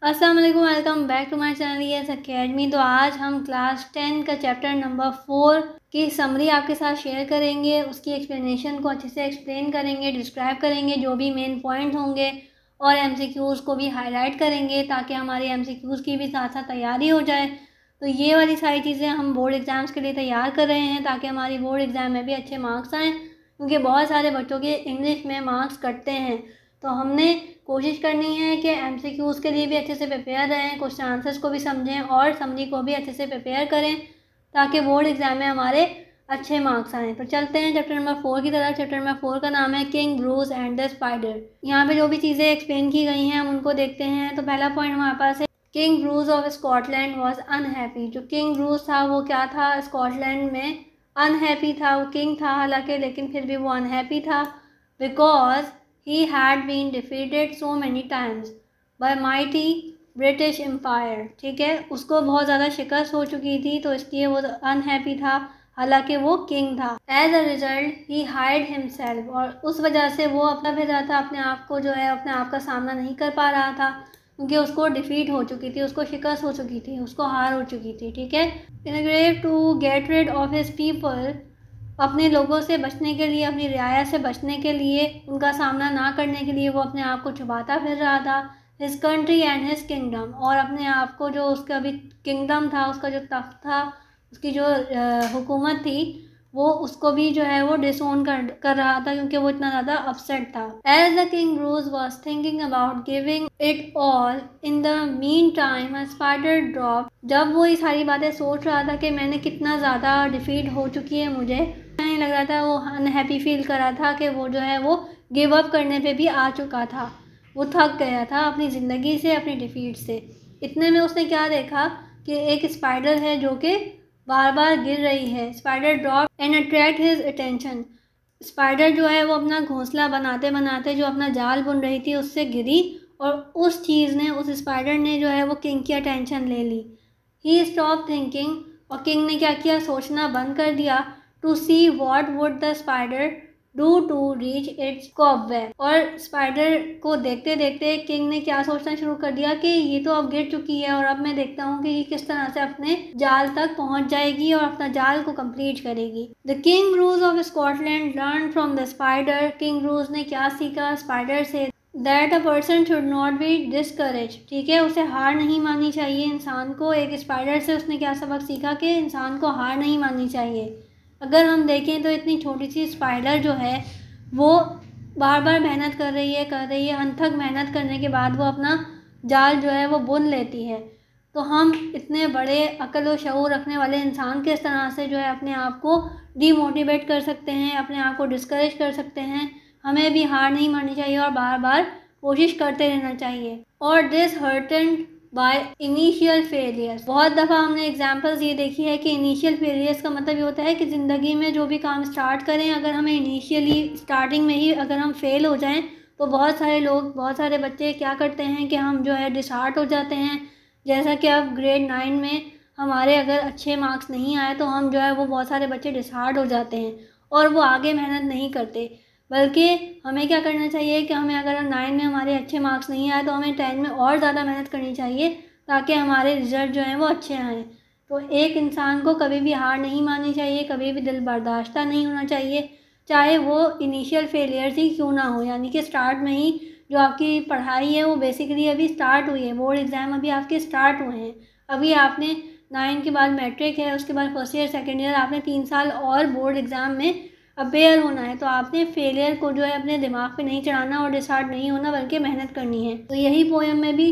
अस्सलाम वालेकुम, welcome back to my channel Yes Academy. तो आज हम क्लास 10 का चैप्टर नंबर 4 की समरी आपके साथ शेयर करेंगे। उसकी एक्सप्लेनेशन को अच्छे से एक्सप्लेन करेंगे, डिस्क्राइब करेंगे जो भी मेन पॉइंट होंगे, और एमसीक्यूज़ को भी हाईलाइट करेंगे ताकि हमारी एमसीक्यूज़ की भी साथ साथ तैयारी हो जाए। तो ये वाली सारी चीज़ें हम बोर्ड एग्ज़ाम्स के लिए तैयार कर रहे हैं ताकि हमारी बोर्ड एग्ज़ाम में भी अच्छे मार्क्स आएँ, क्योंकि बहुत सारे बच्चों के इंग्लिश में मार्क्स कटते हैं। तो हमने कोशिश करनी है कि एमसीक्यूज़ के लिए भी अच्छे से प्रिपेयर रहें, क्वेश्चन आंसर्स को भी समझें और समरी को भी अच्छे से प्रिपेयर करें ताकि बोर्ड एग्ज़ाम में हमारे अच्छे मार्क्स आएँ। तो चलते हैं चैप्टर नंबर 4 की तरफ। चैप्टर नंबर 4 का नाम है king Bruce and the spider. यहाँ पे जो भी चीज़ें एक्सप्लेन की गई हैं हम उनको देखते हैं। तो पहला पॉइंट हमारे पास है, king Bruce of Scotland was unhappy. जो किंग ब्रूस था वो क्या था, स्कॉटलैंड में अनहैप्पी था। वो किंग था हालांकि, लेकिन फिर भी वो अनहैप्पी था because he had been defeated so many times by mighty British Empire। ठीक है, उसको बहुत ज़्यादा शिकस्त हो चुकी थी तो इसलिए वो अनहैप्पी था, हालांकि वो किंग था। As a result he hide himself, और उस वजह से वो अपना फिर रहा था, अपने आप को जो है अपने आप का सामना नहीं कर पा रहा था क्योंकि उसको डिफीट हो चुकी थी, उसको शिकस्त हो चुकी थी, उसको हार हो चुकी थी। ठीक है, in a grave to get rid of his people, अपने लोगों से बचने के लिए, अपनी रियाया से बचने के लिए, उनका सामना ना करने के लिए वो अपने आप को छुपाता फिर रहा था। His country and his kingdom, और अपने आप को जो उसका अभी किंगडम था, उसका जो तख्त था, उसकी जो हुकूमत थी, वो उसको भी जो है वो डिसोन कर रहा था क्योंकि वो इतना ज़्यादा अपसेट था। As the king Bruce was thinking about giving it all, in the mean time a spider drop. जब वो ये सारी बातें सोच रहा था कि मैंने कितना ज़्यादा डिफीट हो चुकी है, मुझे नहीं लग रहा था, वो अनहैप्पी फील कर रहा था कि वो जो है वो गिव अप करने पे भी आ चुका था, वो थक गया था अपनी ज़िंदगी से, अपनी डिफीट से। इतने में उसने क्या देखा कि एक स्पाइडर है जो कि बार बार गिर रही है। Spider drop and attract his attention. Spider जो है वो अपना घोंसला बनाते बनाते जो अपना जाल बुन रही थी उससे गिरी, और उस चीज़ ने, उस स्पाइडर ने जो है वो किंग की अटेंशन ले ली। ही स्टॉप थिंकिंग, और किंग ने क्या किया, सोचना बंद कर दिया। To see what would the spider do to reach its cobweb, और स्पाइडर को देखते देखते किंग ने क्या सोचना शुरू कर दिया कि ये तो अब गिर चुकी है और अब मैं देखता हूँ कि ये किस तरह से अपने जाल तक पहुँच जाएगी और अपना जाल को कंप्लीट करेगी। The king Bruce of Scotland learn from the spider. King Bruce ने क्या सीखा स्पाइडर से, that a person should not be discourage. ठीक है, उसे हार नहीं माननी चाहिए इंसान को। एक स्पाइडर से उसने क्या सबक सीखा कि इंसान को हार नहीं माननी चाहिए। अगर हम देखें तो इतनी छोटी सी स्पाइडर जो है वो बार बार मेहनत कर रही है, अनथक मेहनत करने के बाद वो अपना जाल जो है वो बुन लेती है। तो हम इतने बड़े अक्ल और शऊर रखने वाले इंसान किस तरह से जो है अपने आप को डीमोटिवेट कर सकते हैं, अपने आप को डिस्करेज कर सकते हैं। हमें भी हार नहीं माननी चाहिए और बार बार कोशिश करते रहना चाहिए। और दिस हर्टेंड बाय इनिशियल फेलियर्स। बहुत दफ़ा हमने एग्जांपल्स ये देखी है कि इनिशियल फेलियर्स का मतलब ये होता है कि ज़िंदगी में जो भी काम स्टार्ट करें, अगर हमें इनिशियली स्टार्टिंग में ही अगर हम फेल हो जाएं तो बहुत सारे लोग, बहुत सारे बच्चे क्या करते हैं कि हम जो है डिसहार्ट हो जाते हैं। जैसा कि अब ग्रेड 9 में हमारे अगर अच्छे मार्क्स नहीं आए तो हम जो है वो बहुत सारे बच्चे डिसहार्ट हो जाते हैं और वो आगे मेहनत नहीं करते। बल्कि हमें क्या करना चाहिए कि हमें अगर 9 में हमारे अच्छे मार्क्स नहीं आए तो हमें 10 में और ज़्यादा मेहनत करनी चाहिए ताकि हमारे रिज़ल्ट जो हैं वो अच्छे आएँ। तो एक इंसान को कभी भी हार नहीं माननी चाहिए, कभी भी दिल बर्दाश्ता नहीं होना चाहिए, चाहे वो इनिशियल फेलियर्स ही क्यों ना हो। यानी कि स्टार्ट में ही जो आपकी पढ़ाई है वो बेसिकली अभी स्टार्ट हुई है, बोर्ड एग्ज़ाम अभी आपके स्टार्ट हुए हैं। अभी आपने 9 के बाद मैट्रिक है, उसके बाद फर्स्ट ईयर सेकेंड ईयर, आपने 3 साल और बोर्ड एग्ज़ाम में अपेयर होना है। तो आपने फेलियर को जो है अपने दिमाग पे नहीं चढ़ाना और डिसहार्ट नहीं होना, बल्कि मेहनत करनी है। तो यही पोएम में भी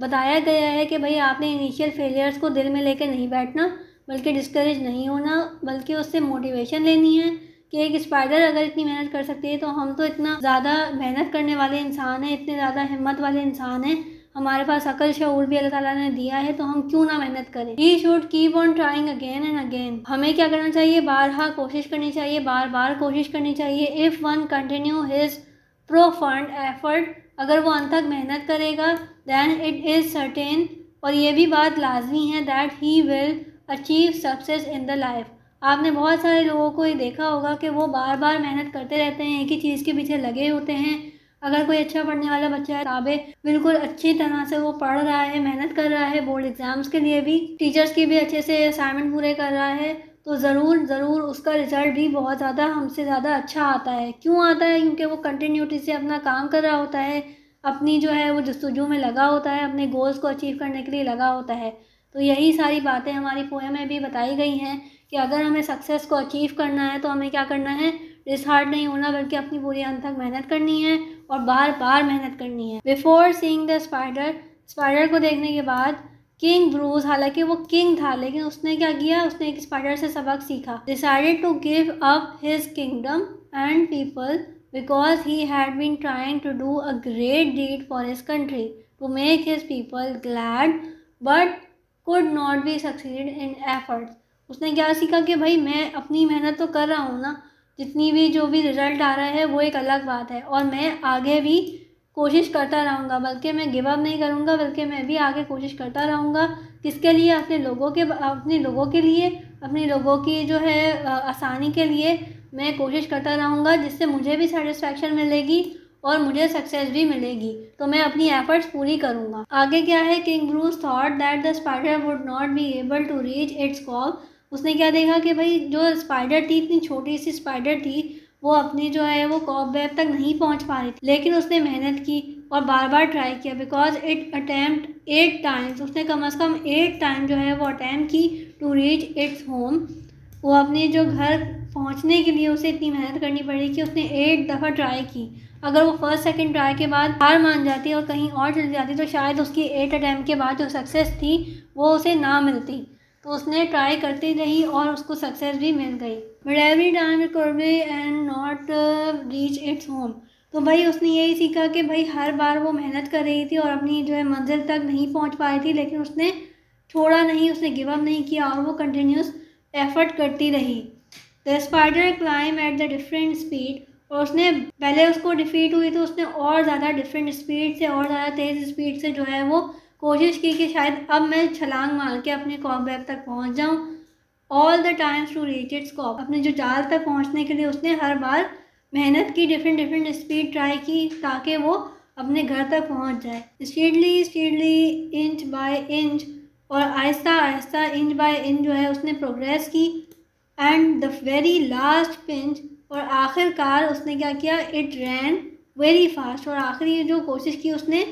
बताया गया है कि भाई आपने इनिशियल फेलियर्स को दिल में लेकर नहीं बैठना, बल्कि डिस्करेज नहीं होना, बल्कि उससे मोटिवेशन लेनी है कि एक स्पाइडर अगर इतनी मेहनत कर सकती है तो हम तो इतना ज़्यादा मेहनत करने वाले इंसान हैं, इतने ज़्यादा हिम्मत वाले इंसान हैं, हमारे पास अकल शऊर भी अल्लाह ताला ने दिया है, तो हम क्यों ना मेहनत करें। He should keep on trying again and again. हमें क्या करना चाहिए, बारहा कोशिश करनी चाहिए, बार बार कोशिश करनी चाहिए। If one continue his profound effort, अगर वो अंत तक मेहनत करेगा, दैन इट इज़ सर्टेन, और ये भी बात लाजमी है, that he will achieve success in the life. आपने बहुत सारे लोगों को ये देखा होगा कि वो बार बार मेहनत करते रहते हैं, एक ही चीज़ के पीछे लगे होते हैं, अगर कोई अच्छा पढ़ने वाला बच्चा है, किताबें बिल्कुल अच्छी तरह से वो पढ़ रहा है, मेहनत कर रहा है, बोर्ड एग्जाम्स के लिए भी, टीचर्स की भी अच्छे से असाइनमेंट पूरे कर रहा है, तो ज़रूर उसका रिजल्ट भी बहुत ज़्यादा हमसे ज़्यादा अच्छा आता है। क्यों आता है? क्योंकि वो कंटिन्यूटी से अपना काम कर रहा होता है, अपनी जो है वो जस्तुजू में लगा होता है, अपने गोल्स को अचीव करने के लिए लगा होता है। तो यही सारी बातें हमारी पोएम में भी बताई गई हैं कि अगर हमें सक्सेस को अचीव करना है तो हमें क्या करना है, डिसहार्ट नहीं होना, बल्कि अपनी पूरी अंत तक मेहनत करनी है और बार बार मेहनत करनी है। बिफोर सीइंग द स्पाइडर को देखने के बाद किंग ब्रूस, हालांकि वो किंग था लेकिन उसने क्या किया, उसने एक स्पाइडर से सबक सीखा। Decided to give up his kingdom and people because he had been trying to do a great deed for his country to make his people glad but could not be succeed in efforts. उसने क्या सीखा कि भाई मैं अपनी मेहनत तो कर रहा हूँ ना, जितनी भी जो भी रिज़ल्ट आ रहा है वो एक अलग बात है, और मैं आगे भी कोशिश करता रहूँगा, बल्कि मैं गिव अप नहीं करूँगा, बल्कि मैं भी आगे कोशिश करता रहूँगा। किसके लिए? अपने लोगों के लिए, अपने लोगों की जो है आसानी के लिए मैं कोशिश करता रहूँगा, जिससे मुझे भी सेटिस्फैक्शन मिलेगी और मुझे सक्सेस भी मिलेगी। तो मैं अपनी एफर्ट्स पूरी करूँगा। आगे क्या है, king Bruce thought that the spider would not be able to reach its call. उसने क्या देखा कि भाई जो स्पाइडर थी, इतनी छोटी सी स्पाइडर थी, वो अपनी जो है वो कॉबवेब तक नहीं पहुंच पा रही थी, लेकिन उसने मेहनत की और बार बार ट्राई किया। बिकॉज इट अटैम्प्ट 8 टाइम्स, उसने कम से कम 8 टाइम जो है वो अटैम्प्ट की टू रीच इट्स होम। वो अपने जो घर पहुंचने के लिए उसे इतनी मेहनत करनी पड़ी कि उसने 8 दफ़ा ट्राई की। अगर वो फर्स्ट सेकंड ट्राई के बाद हार मान जाती और कहीं और चली जाती तो शायद उसकी 8 अटैम्प्ट के बाद जो सक्सेस थी वो उसे ना मिलती। तो उसने ट्राई करती रही और उसको सक्सेस भी मिल गई। But every time it could be and not reach its home. तो भाई उसने यही सीखा कि भाई हर बार वो मेहनत कर रही थी और अपनी जो है मंजिल तक नहीं पहुंच पा रही थी, लेकिन उसने छोड़ा नहीं, उसने गिव अप नहीं किया और वो कंटिन्यूस एफर्ट करती रही। The spider climb at the different speed, और उसने पहले उसको डिफीट हुई तो उसने और ज़्यादा डिफरेंट स्पीड से और ज़्यादा तेज़ स्पीड से जो है वो कोशिश की कि शायद अब मैं छलांग मार के अपने कॉबवेब तक पहुंच जाऊं। All the times to reach its cob, अपने जो जाल तक पहुंचने के लिए उसने हर बार मेहनत की, डिफरेंट स्पीड ट्राई की ताकि वो अपने घर तक पहुंच जाए। स्पीडली इंच बाय इंच, और Aahista Aahista inch by inch जो है उसने प्रोग्रेस की। And the very last pinch, और आखिरकार उसने क्या किया, इट रैन वेरी फास्ट, और आखिरी जो कोशिश की उसने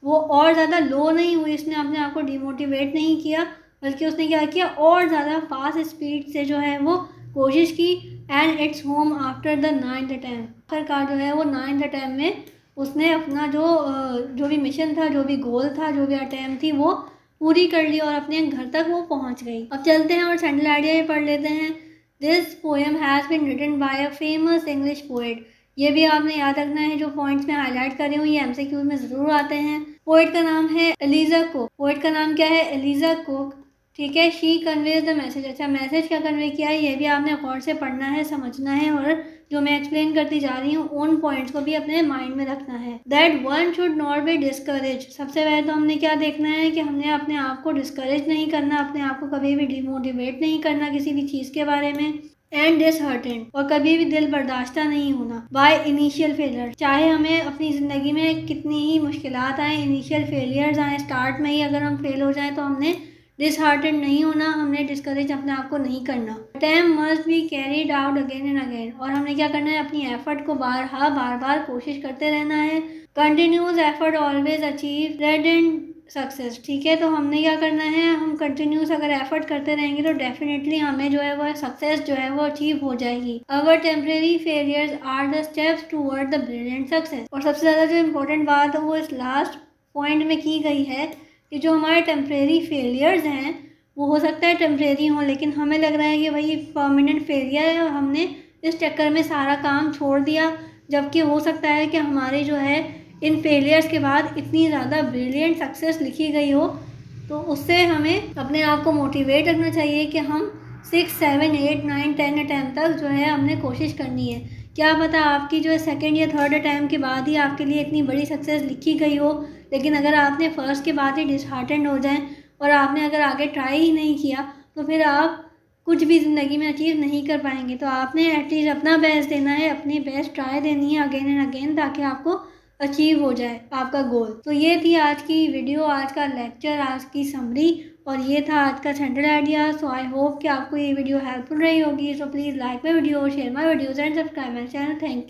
वो और ज़्यादा लो नहीं हुई, उसने अपने आप को डिमोटिवेट नहीं किया, बल्कि उसने क्या किया और ज़्यादा फास्ट स्पीड से जो है वो कोशिश की। And its home after the 9th attempt, आखिरकार जो है वो 9th अटैम्प्ट में उसने अपना जो भी मिशन था, जो भी गोल था, जो भी अटैम्प्ट थी वो पूरी कर ली और अपने घर तक वो पहुंच गई। अब चलते हैं और सेंट्रल आइडिया ही पढ़ लेते हैं। This poem has been written by a famous English poet. ये भी आपने याद रखना है, जो पॉइंट्स में हाईलाइट कर रही हूँ ये एमसीक्यू में ज़रूर आते हैं। पोएट का नाम है एलिजा कुक। पोएट का नाम क्या है? Eliza Cook. ठीक है। She conveys the message. अच्छा, मैसेज क्या कन्वे किया है ये भी आपने गौर से पढ़ना है, समझना है, और जो मैं एक्सप्लेन करती जा रही हूँ उन पॉइंट्स को भी अपने माइंड में रखना है। That one should not be discourage. सबसे पहले तो हमने क्या देखना है कि हमने अपने आप को डिस्करेज नहीं करना, अपने आप को कभी भी डिमोटिवेट नहीं करना किसी भी चीज़ के बारे में। एंड डिसहार्टेंड, और कभी भी दिल बर्दाश्ता नहीं होना बाय इनिशियल फेलियर। चाहे हमें अपनी ज़िंदगी में कितनी ही मुश्किलात आए, इनिशियल फेलियर्स आए, स्टार्ट में ही अगर हम फेल हो जाएं तो हमने डिसहार्टेंड नहीं होना, हमने डिस्करेज अपने आप को नहीं करना। Attempt must be carried out again and again, और हमने क्या करना है, अपनी एफर्ट को बार बार कोशिश करते रहना है। Continuous effort always achieve radiant success. ठीक है, तो हमने क्या करना है, हम कंटिन्यूस अगर एफर्ट करते रहेंगे तो डेफिनेटली हमें जो है वो सक्सेस जो है वो अचीव हो जाएगी। Our temporary failures are the steps toward the brilliant success. और सबसे ज़्यादा जो इम्पोर्टेंट बात है वो इस लास्ट पॉइंट में की गई है कि जो हमारे टेम्परेरी फेलियर्स हैं वो हो सकता है टेम्परेरी हों, लेकिन हमें लग रहा है कि भाई परमानेंट फेलियर है और हमने इस चक्कर में सारा काम छोड़ दिया, जबकि हो सकता है कि हमारे जो है इन फेलियर्स के बाद इतनी ज़्यादा ब्रिलियंट सक्सेस लिखी गई हो। तो उससे हमें अपने आप को मोटिवेट रखना चाहिए कि हम 6, 7, 8, 9, 10 अटैम्प्ट तक जो है हमने कोशिश करनी है। क्या पता आपकी जो है सेकेंड या थर्ड अटैम्प्ट के बाद ही आपके लिए इतनी बड़ी सक्सेस लिखी गई हो, लेकिन अगर आपने फर्स्ट के बाद ही डिसहार्टेंड हो जाएं और आपने अगर आगे ट्राई ही नहीं किया तो फिर आप कुछ भी ज़िंदगी में अचीव नहीं कर पाएंगे। तो आपने एटलीस्ट अपना बेस्ट देना है, अपनी बेस्ट ट्राई देनी है अगेन एंड अगेन, ताकि आपको अचीव हो जाए आपका गोल। तो ये थी आज की वीडियो, आज का लेक्चर, आज की समरी, और ये था आज का central idea. So I hope कि आपको ये वीडियो हेल्पफुल रही होगी। So please like my video, share my videos and subscribe my channel. Thank you.